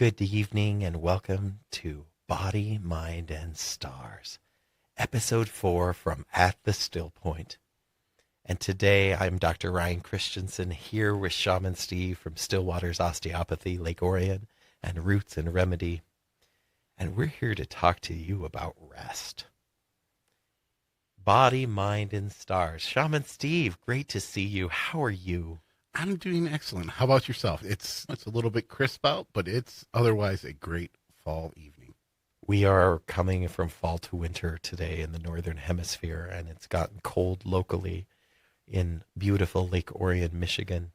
Good evening and welcome to Body, Mind, and Stars, Episode 4 from At the Still Point. And today I'm Dr. Ryan Christensen here with Shaman Steve from Stillwater's Osteopathy, Lake Orion, and Roots and Remedy. And we're here to talk to you about rest. Body, Mind, and Stars. Shaman Steve, great to see you. How are you? I'm doing excellent. How about yourself? It's a little bit crisp out, but it's otherwise a great fall evening. We are coming from fall to winter today in the Northern Hemisphere, and it's gotten cold locally in beautiful Lake Orion, Michigan,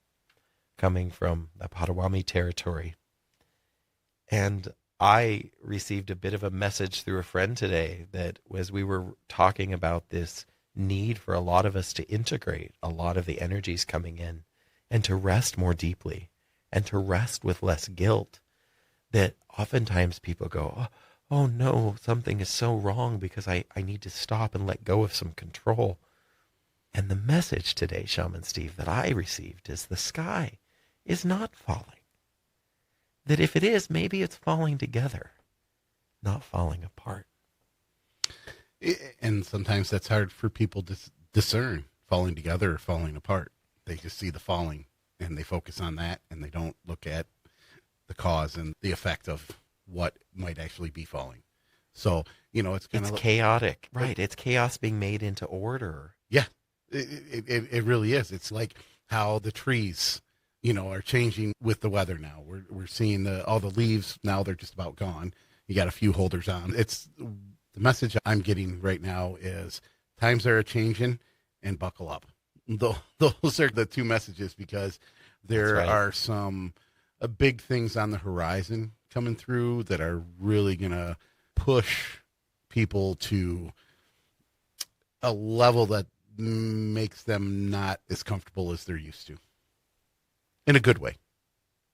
coming from the Potawatomi territory. And I received a bit of a message through a friend today that as we were talking about this need for a lot of us to integrate a lot of the energies coming in and to rest more deeply and to rest with less guilt, that oftentimes people go, oh no, something is so wrong because I need to stop and let go of some control. And the message today, Shaman Steve, that I received is the sky is not falling. That if it is, maybe it's falling together, not falling apart. And sometimes that's hard for people to discern, falling together or falling apart. They just see the falling and they focus on that and they don't look at the cause and the effect of what might actually be falling. So, it's kind of chaotic, right? It's chaos being made into order. Yeah, it really is. It's like how the trees, are changing with the weather now. We're seeing all the leaves now, they're just about gone. You got a few holders on. It's the message I'm getting right now is times are changing and buckle up. Those are the two messages, because there are some big things on the horizon coming through that are really going to push people to a level that makes them not as comfortable as they're used to. In a good way.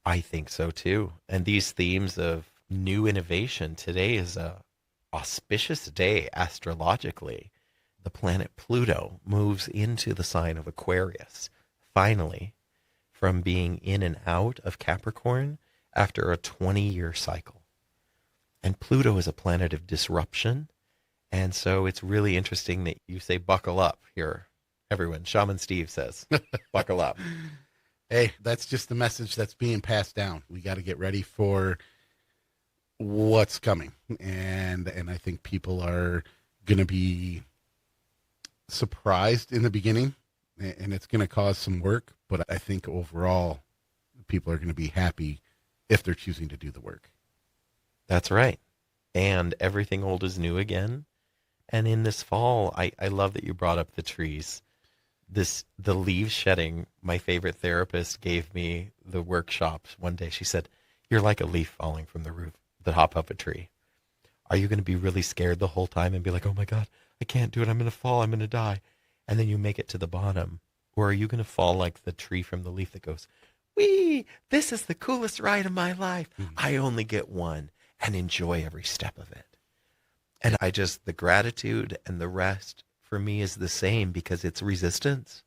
I think so too. And these themes of new innovation, today is a auspicious day astrologically. The planet Pluto moves into the sign of Aquarius, finally, from being in and out of Capricorn after a 20-year cycle. And Pluto is a planet of disruption, and so it's really interesting that you say buckle up here. Everyone, Shaman Steve says, buckle up. Hey, that's just the message that's being passed down. We got to get ready for what's coming. And I think people are going to be surprised in the beginning, and it's going to cause some work, but I think overall people are going to be happy if they're choosing to do the work. That's right. And everything old is new again. And in this fall, I love that you brought up the trees. The leaves shedding. My favorite therapist gave me the workshops one day. She said, you're like a leaf falling from the roof, the top of a tree. Are you going to be really scared the whole time and be like, oh my God, I can't do it. I'm going to fall. I'm going to die. And then you make it to the bottom. Or are you going to fall like the tree from the leaf that goes, wee, this is the coolest ride of my life. I only get one, and enjoy every step of it. And the gratitude and the rest for me is the same, because it's resistance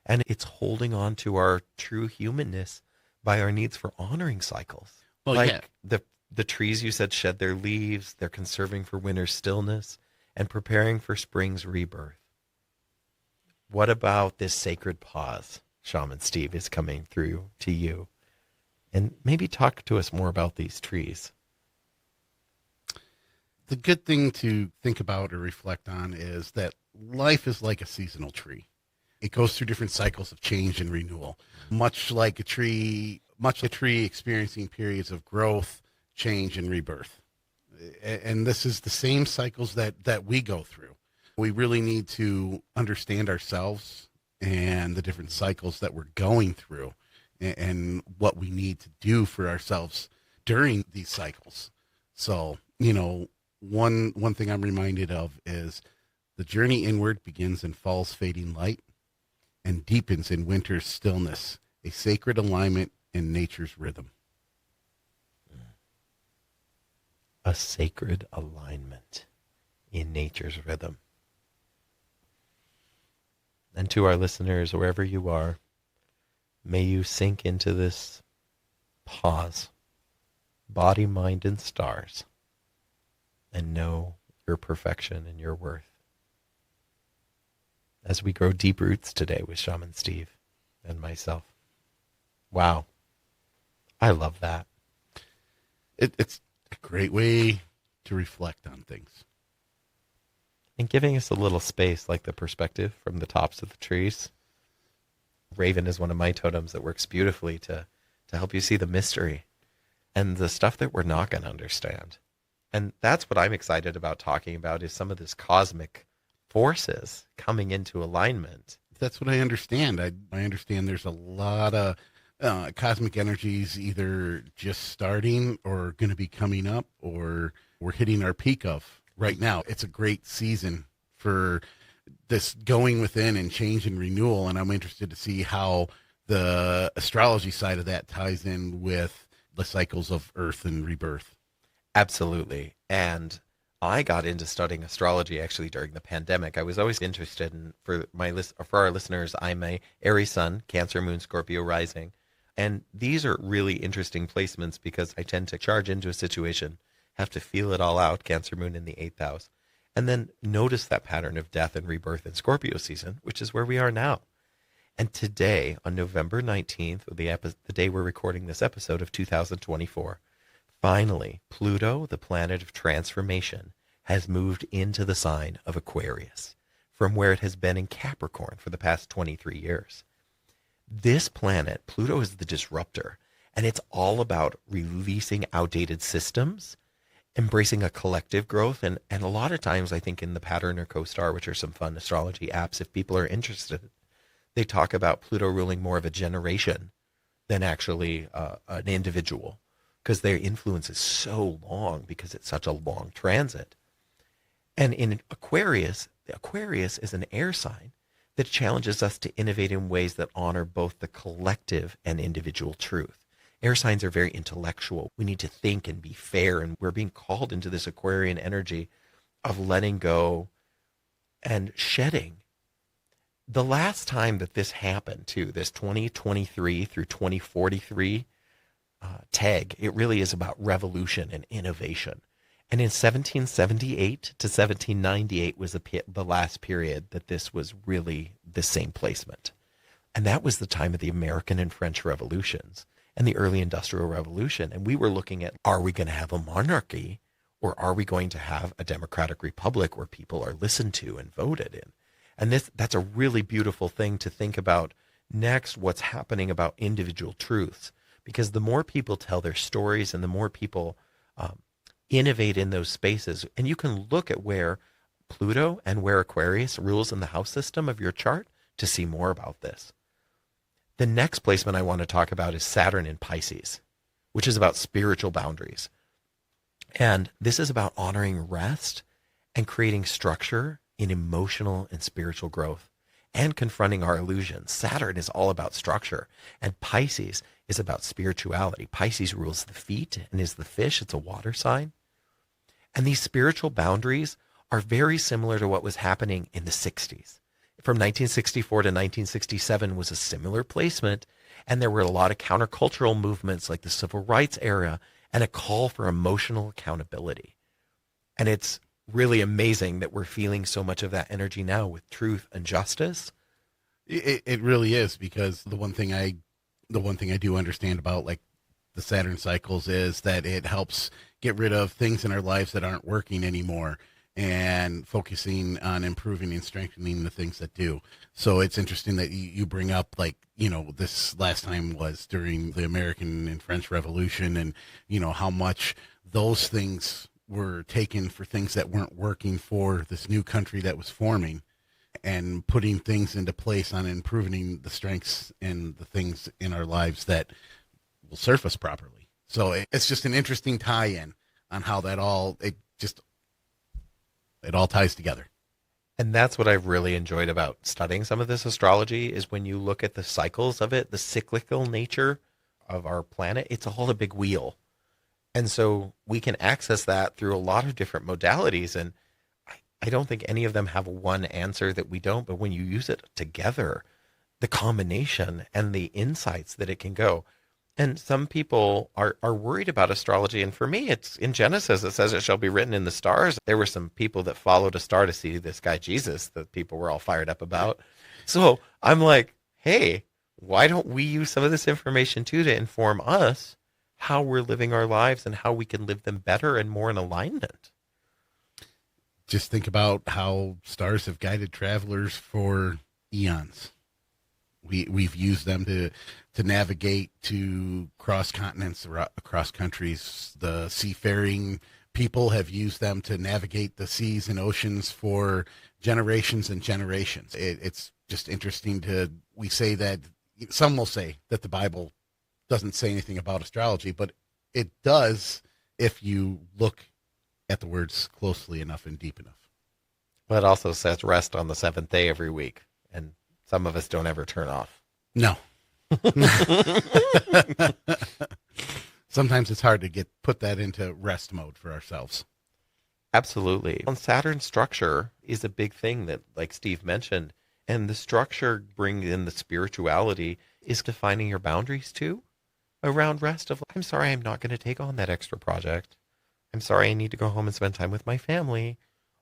and it's holding on to our true humanness by our needs for honoring cycles. The trees you said shed their leaves, they're conserving for winter's stillness and preparing for spring's rebirth. What about this sacred pause, Shaman Steve, is coming through to you? And maybe talk to us more about these trees. The good thing to think about or reflect on is that life is like a seasonal tree. It goes through different cycles of change and renewal, much like a tree experiencing periods of growth, change, and rebirth. And this is the same cycles that we go through. We really need to understand ourselves and the different cycles that we're going through and what we need to do for ourselves during these cycles. So, one thing I'm reminded of is the journey inward begins in fall's fading light and deepens in winter's stillness, a sacred alignment in nature's rhythm. A sacred alignment in nature's rhythm. And to our listeners, wherever you are, may you sink into this pause, body, mind, and stars, and know your perfection and your worth. As we grow deep roots today with Shaman Steve and myself. Wow. I love that. It's a great way to reflect on things. And giving us a little space, like the perspective from the tops of the trees. Raven is one of my totems that works beautifully to help you see the mystery and the stuff that we're not going to understand. And that's what I'm excited about talking about, is some of this cosmic forces coming into alignment. That's what I understand. I understand there's a lot of cosmic energies either just starting or going to be coming up, or we're hitting our peak of right now. It's a great season for this going within and change and renewal. And I'm interested to see how the astrology side of that ties in with the cycles of Earth and rebirth. Absolutely. And I got into studying astrology actually during the pandemic. I was always interested in, for our listeners, I'm a Aries sun, Cancer moon, Scorpio rising. And these are really interesting placements because I tend to charge into a situation, have to feel it all out, Cancer moon in the 8th house, and then notice that pattern of death and rebirth in Scorpio season, which is where we are now. And today, on November 19th, the day we're recording this episode of 2024, finally, Pluto, the planet of transformation, has moved into the sign of Aquarius from where it has been in Capricorn for the past 23 years. This planet, Pluto, is the disruptor, and it's all about releasing outdated systems, embracing a collective growth. And a lot of times, I think in the Pattern or CoStar, which are some fun astrology apps, if people are interested, they talk about Pluto ruling more of a generation than actually an individual, because their influence is so long because it's such a long transit. And in Aquarius, Aquarius is an air sign that challenges us to innovate in ways that honor both the collective and individual truth. Air signs are very intellectual. We need to think and be fair, and we're being called into this Aquarian energy of letting go and shedding. The last time that this happened, too, this 2023 through 2043 tag, it really is about revolution and innovation. And in 1778 to 1798 was the last period that this was really the same placement. And that was the time of the American and French revolutions and the early Industrial Revolution. And we were looking at, are we going to have a monarchy, or are we going to have a democratic republic where people are listened to and voted in? And that's a really beautiful thing to think about next, what's happening about individual truths. Because the more people tell their stories and the more people innovate in those spaces, and you can look at where Pluto and where Aquarius rules in the house system of your chart to see more about this. The next placement I want to talk about is Saturn in Pisces, which is about spiritual boundaries. And this is about honoring rest and creating structure in emotional and spiritual growth and confronting our illusions. Saturn is all about structure, and Pisces is about spirituality. Pisces rules the feet and is the fish. It's a water sign. And these spiritual boundaries are very similar to what was happening in the 60s. From 1964 to 1967 was a similar placement, and there were a lot of countercultural movements like the Civil Rights era and a call for emotional accountability. And it's really amazing that we're feeling so much of that energy now with truth and justice. It really is, because the one thing I do understand about like the Saturn cycles is that it helps get rid of things in our lives that aren't working anymore and focusing on improving and strengthening the things that do. So it's interesting that you bring up, like, this last time was during the American and French Revolution, and, how much those things were taken for things that weren't working for this new country that was forming, and putting things into place on improving the strengths and the things in our lives that will serve us properly. So it's just an interesting tie-in on how that all ties together. And that's what I've really enjoyed about studying some of this astrology, is when you look at the cycles of it, the cyclical nature of our planet, it's all a big wheel. And so we can access that through a lot of different modalities. And I don't think any of them have one answer that we don't, but when you use it together, the combination and the insights that it can go. And some people are worried about astrology. And for me, it's in Genesis, it says it shall be written in the stars. There were some people that followed a star to see this guy, Jesus, that people were all fired up about. So I'm like, hey, why don't we use some of this information too to inform us how we're living our lives and how we can live them better and more in alignment? Just think about how stars have guided travelers for eons. We've used them to navigate, to cross continents, across countries. The seafaring people have used them to navigate the seas and oceans for generations and generations. It's just interesting we say that, some will say that the Bible doesn't say anything about astrology, but it does if you look at the words closely enough and deep enough. But it also says rest on the seventh day every week. And some of us don't ever turn off. No. Sometimes it's hard to put that into rest mode for ourselves. Absolutely. And Saturn structure is a big thing that, like Steve mentioned, and the structure brings in the spirituality is defining your boundaries too around rest of, I'm sorry, I'm not going to take on that extra project. I'm sorry, I need to go home and spend time with my family.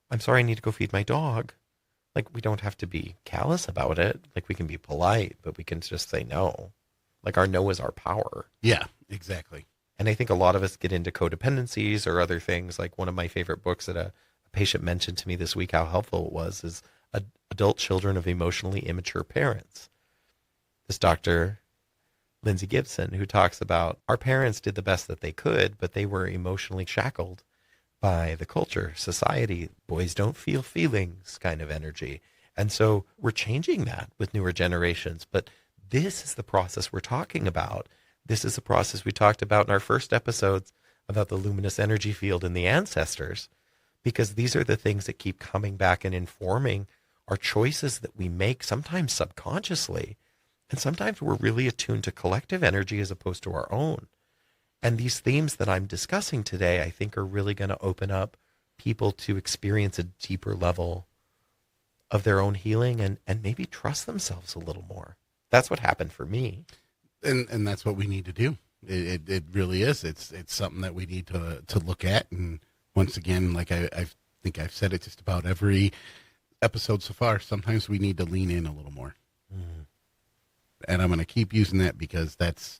I'm sorry, I need to go feed my dog. Like, we don't have to be callous about it. Like, we can be polite, but we can just say no. Like, our no is our power. Yeah, exactly. And I think a lot of us get into codependencies or other things. Like, one of my favorite books that a patient mentioned to me this week, how helpful it was, is Adult Children of Emotionally Immature Parents. This Dr. Lindsay Gibson, who talks about our parents did the best that they could, but they were emotionally shackled by the culture, society, boys don't feel feelings kind of energy. And so we're changing that with newer generations. But this is the process we're talking about. This is the process we talked about in our first episodes about the luminous energy field and the ancestors, because these are the things that keep coming back and informing our choices that we make, sometimes subconsciously. And sometimes we're really attuned to collective energy as opposed to our own. And these themes that I'm discussing today, I think, are really going to open up people to experience a deeper level of their own healing and maybe trust themselves a little more. That's what happened for me. And that's what we need to do. It really is. It's something that we need to look at. And once again, like I think I've said it just about every episode so far, sometimes we need to lean in a little more. Mm. And I'm going to keep using that because that's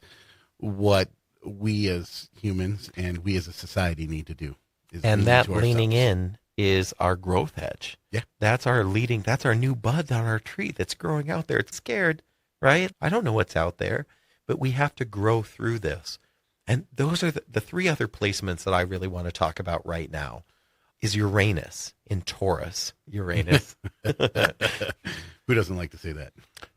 what we as humans and we as a society need to do. And that leaning in is our growth edge. Yeah. That's our new bud on our tree that's growing out there. It's scared, right? I don't know what's out there, but we have to grow through this. And those are the three other placements that I really want to talk about right now is Uranus in Taurus. Uranus. Who doesn't like to say that?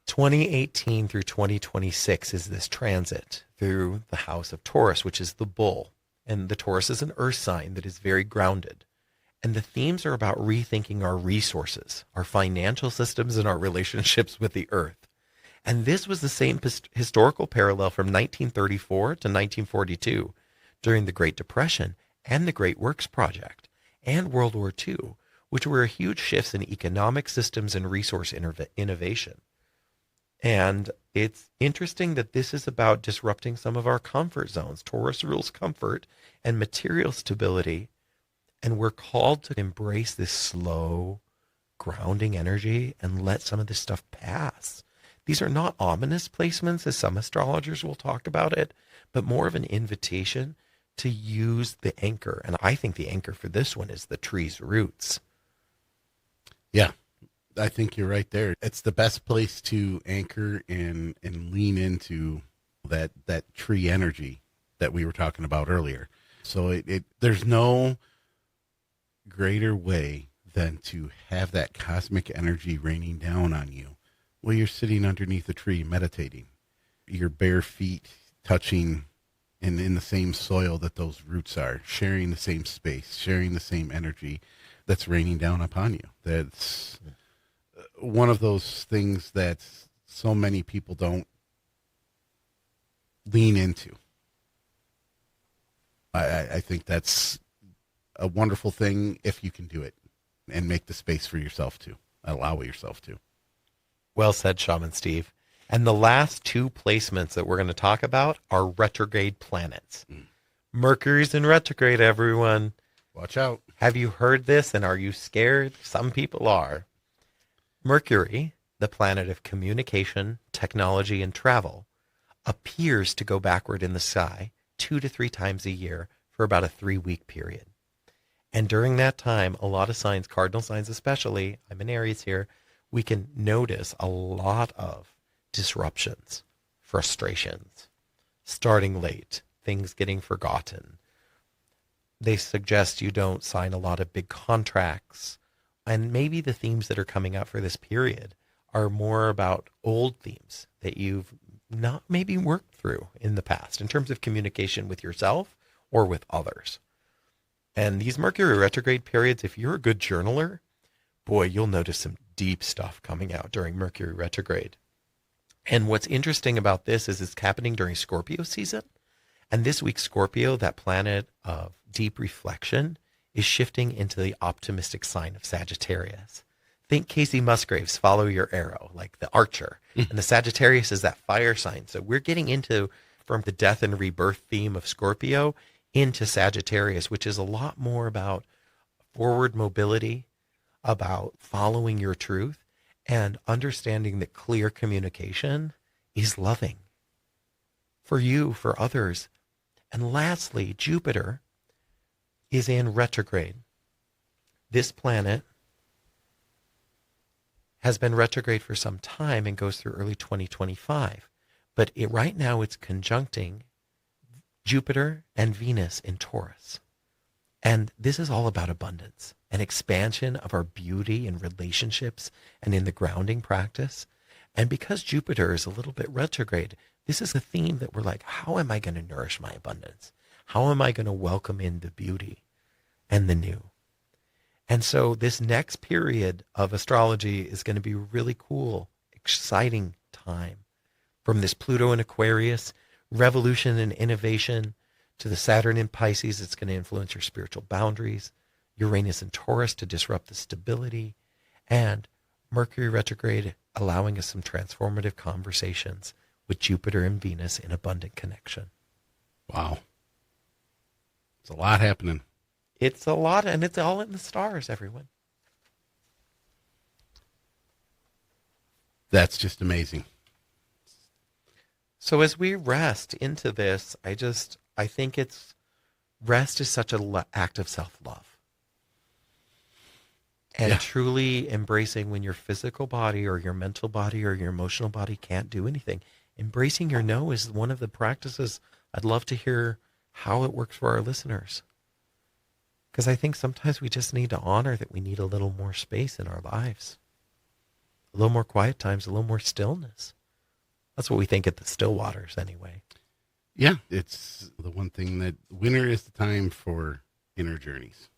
2018 through 2026 is this transit through the house of Taurus, which is the bull. And the Taurus is an earth sign that is very grounded. And the themes are about rethinking our resources, our financial systems, and our relationships with the earth. And this was the same historical parallel from 1934 to 1942 during the Great Depression and the Great Works Project and World War II, which were huge shifts in economic systems and resource innovation. And it's interesting that this is about disrupting some of our comfort zones. Taurus rules comfort and material stability. And we're called to embrace this slow, grounding energy and let some of this stuff pass. These are not ominous placements, as some astrologers will talk about it, but more of an invitation to use the anchor. And I think the anchor for this one is the tree's roots. Yeah. I think you're right there. It's the best place to anchor and lean into that tree energy that we were talking about earlier. So there's no greater way than to have that cosmic energy raining down on you while you're sitting underneath a tree meditating, your bare feet touching in the same soil that those roots are, sharing the same space, sharing the same energy that's raining down upon you. That's one of those things that so many people don't lean into. I think that's a wonderful thing if you can do it and make the space for yourself to allow yourself to. Well said, Shaman Steve. And the last two placements that we're going to talk about are retrograde planets. Mercury's in retrograde, everyone. Watch out. Have you heard this and are you scared? Some people are. Mercury, the planet of communication, technology, and travel, appears to go backward in the sky 2 to 3 times a year for about a 3-week period. And during that time, a lot of signs, cardinal signs especially, I'm in Aries here, we can notice a lot of disruptions, frustrations, starting late, things getting forgotten. They suggest you don't sign a lot of big contracts. And maybe the themes that are coming out for this period are more about old themes that you've not maybe worked through in the past in terms of communication with yourself or with others. And these Mercury retrograde periods, if you're a good journaler, boy, you'll notice some deep stuff coming out during Mercury retrograde. And what's interesting about this is it's happening during Scorpio season. And this week, Scorpio, that planet of deep reflection, is shifting into the optimistic sign of Sagittarius. Think Casey Musgraves, follow your arrow, like the archer. And the Sagittarius is that fire sign. So we're getting into, from the death and rebirth theme of Scorpio, into Sagittarius, which is a lot more about forward mobility, about following your truth, and understanding that clear communication is loving for you, for others. And lastly, Jupiter is in retrograde. This planet has been retrograde for some time and goes through early 2025. But right now it's conjuncting Jupiter and Venus in Taurus. And this is all about abundance and expansion of our beauty and relationships and in the grounding practice. And because Jupiter is a little bit retrograde, this is a theme that we're like, how am I going to nourish my abundance? How am I going to welcome in the beauty and the new? And so this next period of astrology is going to be really cool, exciting time. From this Pluto in Aquarius, revolution and innovation, to the Saturn in Pisces, it's going to influence your spiritual boundaries, Uranus in Taurus to disrupt the stability, and Mercury retrograde allowing us some transformative conversations with Jupiter and Venus in abundant connection. Wow. It's a lot happening. It's a lot, and it's all in the stars, everyone. That's just amazing. So as we rest into this, I think rest is such an act of self-love. And truly embracing when your physical body or your mental body or your emotional body can't do anything. Embracing your no is one of the practices. I'd love to hear how it works for our listeners. Because I think sometimes we just need to honor that we need a little more space in our lives. A little more quiet times, a little more stillness. That's what we think at the Stillwaters anyway. Yeah, it's the one thing that winter is the time for inner journeys.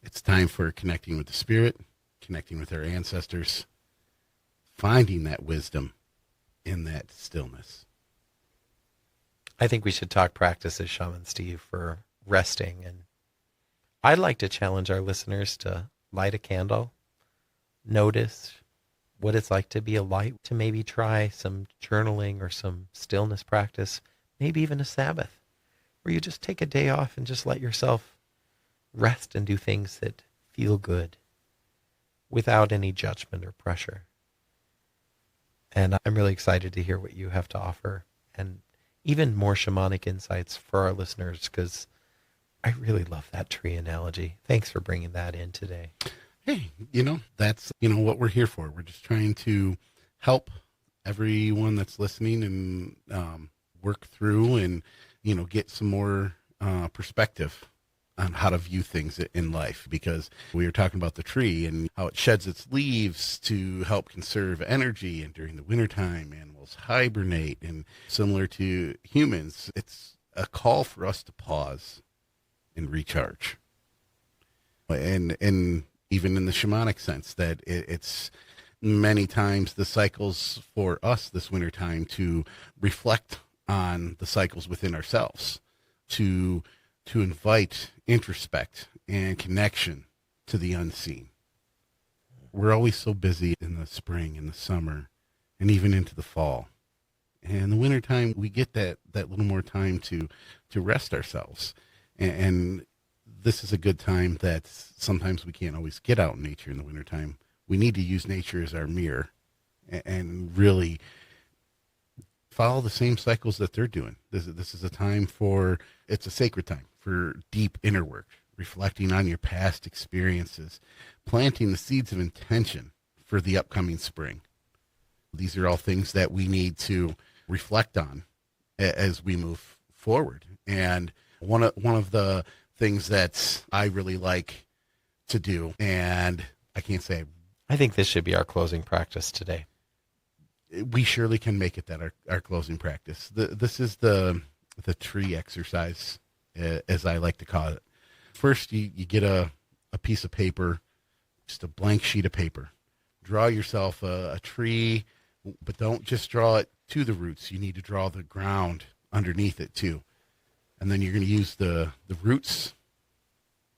It's time for connecting with the spirit, connecting with our ancestors, finding that wisdom in that stillness. I think we should talk practices, Shaman Steve, for resting. And I'd like to challenge our listeners to light a candle, notice what it's like to be a light, to maybe try some journaling or some stillness practice, maybe even a Sabbath, where you just take a day off and just let yourself rest and do things that feel good without any judgment or pressure. And I'm really excited to hear what you have to offer and even more shamanic insights for our listeners, because I really love that tree analogy. Thanks for bringing that in today. Hey, that's, what we're here for. We're just trying to help everyone that's listening and work through and, get some more perspective on how to view things in life, because we were talking about the tree and how it sheds its leaves to help conserve energy. And during the wintertime, animals hibernate, and similar to humans, it's a call for us to pause and recharge. And even in the shamanic sense, that it's many times the cycles for us this wintertime to reflect on the cycles within ourselves, to invite introspect and connection to the unseen. We're always so busy in the spring and the summer and even into the fall. And in the wintertime, we get that little more time to rest ourselves. And this is a good time that sometimes we can't always get out in nature in the wintertime. We need to use nature as our mirror and really follow the same cycles that they're doing. This is a time it's a sacred time for deep inner work, reflecting on your past experiences, planting the seeds of intention for the upcoming spring. These are all things that we need to reflect on as we move forward. And one of the things that I really like to do, and I can't say I think this should be our closing practice today. we surely can make it that our closing practice. This is the tree exercise, as I like to call it. First, you get a piece of paper, just a blank sheet of paper. Draw yourself a tree, but don't just draw it to the roots. You need to draw the ground underneath it too. And then you're going to use the roots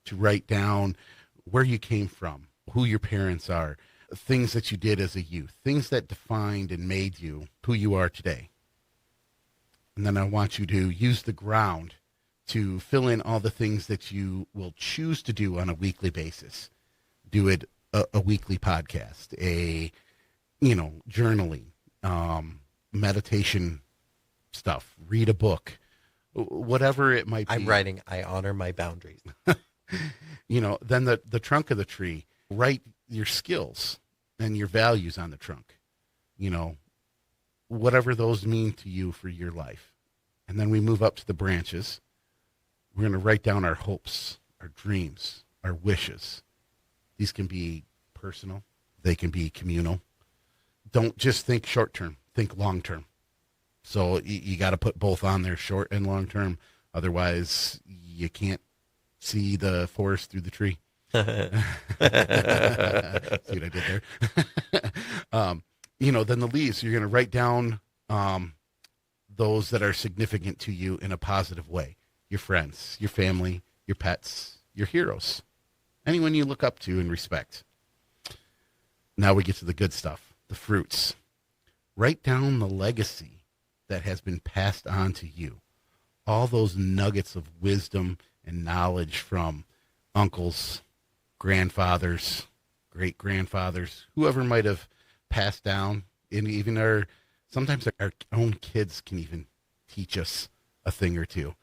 to write down where you came from, who your parents are, things that you did as a youth, things that defined and made you who you are today. And then I want you to use the ground to fill in all the things that you will choose to do on a weekly basis. Do it a weekly podcast, journaling, meditation stuff, read a book, whatever it might be. I'm writing, I honor my boundaries. Then the trunk of the tree, write your skills and your values on the trunk, whatever those mean to you for your life. And then we move up to the branches. We're going to write down our hopes, our dreams, our wishes. These can be personal. They can be communal. Don't just think short term, think long term. So you got to put both on there, short and long term. Otherwise, you can't see the forest through the tree. See what I did there? Then the leaves, you're going to write down those that are significant to you in a positive way. Your friends, your family, your pets, your heroes, anyone you look up to and respect. Now we get to the good stuff, the fruits. Write down the legacy that has been passed on to you. All those nuggets of wisdom and knowledge from uncles, grandfathers, great-grandfathers, whoever might have passed down, and even sometimes our own kids can even teach us a thing or two.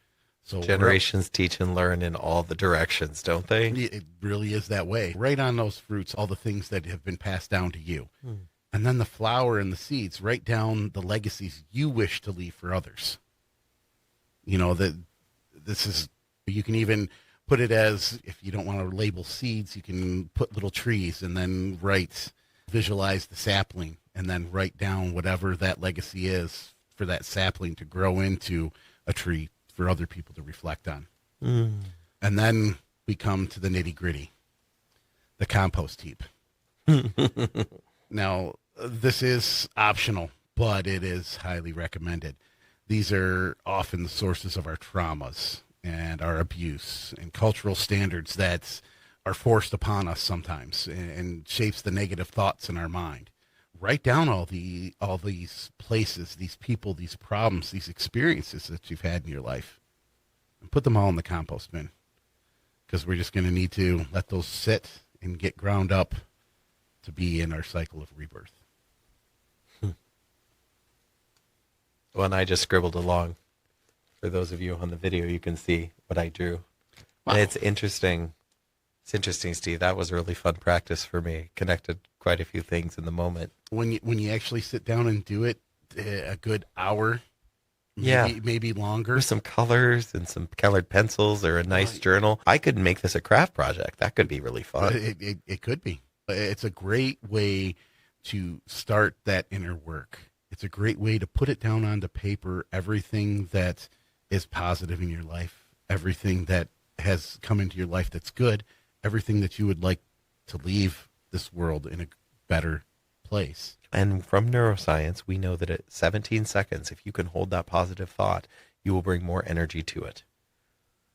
So Generations teach and learn in all the directions, don't they? It really is that way. Write on those fruits all the things that have been passed down to you. And then the flower and the seeds, write down the legacies you wish to leave for others. You can even put it as, if you don't want to label seeds, you can put little trees and then visualize the sapling and then write down whatever that legacy is for that sapling to grow into a tree for other people to reflect on. And then we come to the nitty gritty, the compost heap. Now, this is optional, but it is highly recommended. These are often the sources of our traumas and our abuse and cultural standards that are forced upon us sometimes and shapes the negative thoughts in our mind. Write down all these places, these people, these problems, these experiences that you've had in your life, and put them all in the compost bin, because we're just going to need to let those sit and get ground up to be in our cycle of rebirth. Well, and I just scribbled along. For those of you on the video, you can see what I drew. Wow. And it's interesting. It's interesting, Steve. That was a really fun practice for me. Connected quite a few things in the moment. When you actually sit down and do it, a good hour, maybe longer. With some colors and some colored pencils or a nice journal. I could make this a craft project. That could be really fun. It could be. It's a great way to start that inner work. It's a great way to put it down onto paper, everything that is positive in your life, everything that has come into your life that's good, everything that you would like to leave this world in a better place. And from neuroscience, we know that at 17 seconds, if you can hold that positive thought, you will bring more energy to it.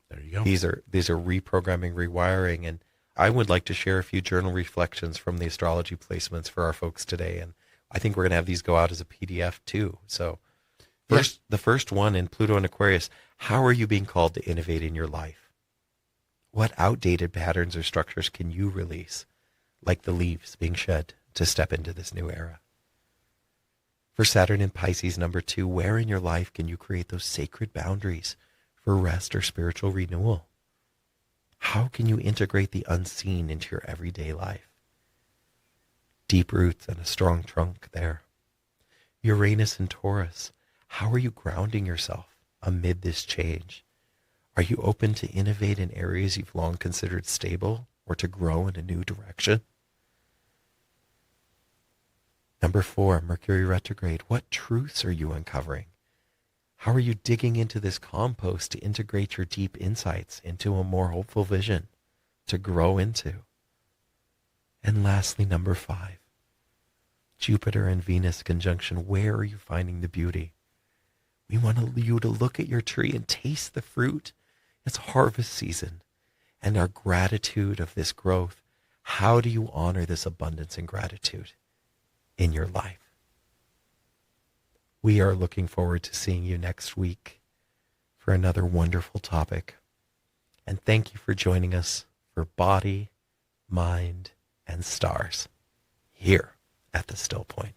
There you go. These are reprogramming, rewiring, and I would like to share a few journal reflections from the astrology placements for our folks today. And I think we're going to have these go out as a PDF too. So Yeah. the first one in Pluto and Aquarius, how are you being called to innovate in your life? What outdated patterns or structures can you release, like the leaves being shed to step into this new era? For Saturn in Pisces, number 2, where in your life can you create those sacred boundaries for rest or spiritual renewal? How can you integrate the unseen into your everyday life? Deep roots and a strong trunk there. Uranus and Taurus, how are you grounding yourself amid this change? Are you open to innovate in areas you've long considered stable or to grow in a new direction? Number 4, Mercury retrograde. What truths are you uncovering? How are you digging into this compost to integrate your deep insights into a more hopeful vision to grow into? And lastly, number 5, Jupiter and Venus conjunction. Where are you finding the beauty? We want you to look at your tree and taste the fruit. It's harvest season and our gratitude of this growth. How do you honor this abundance and gratitude in your life? We are looking forward to seeing you next week for another wonderful topic. And thank you for joining us for Body, Mind, and Stars here at the Still Point.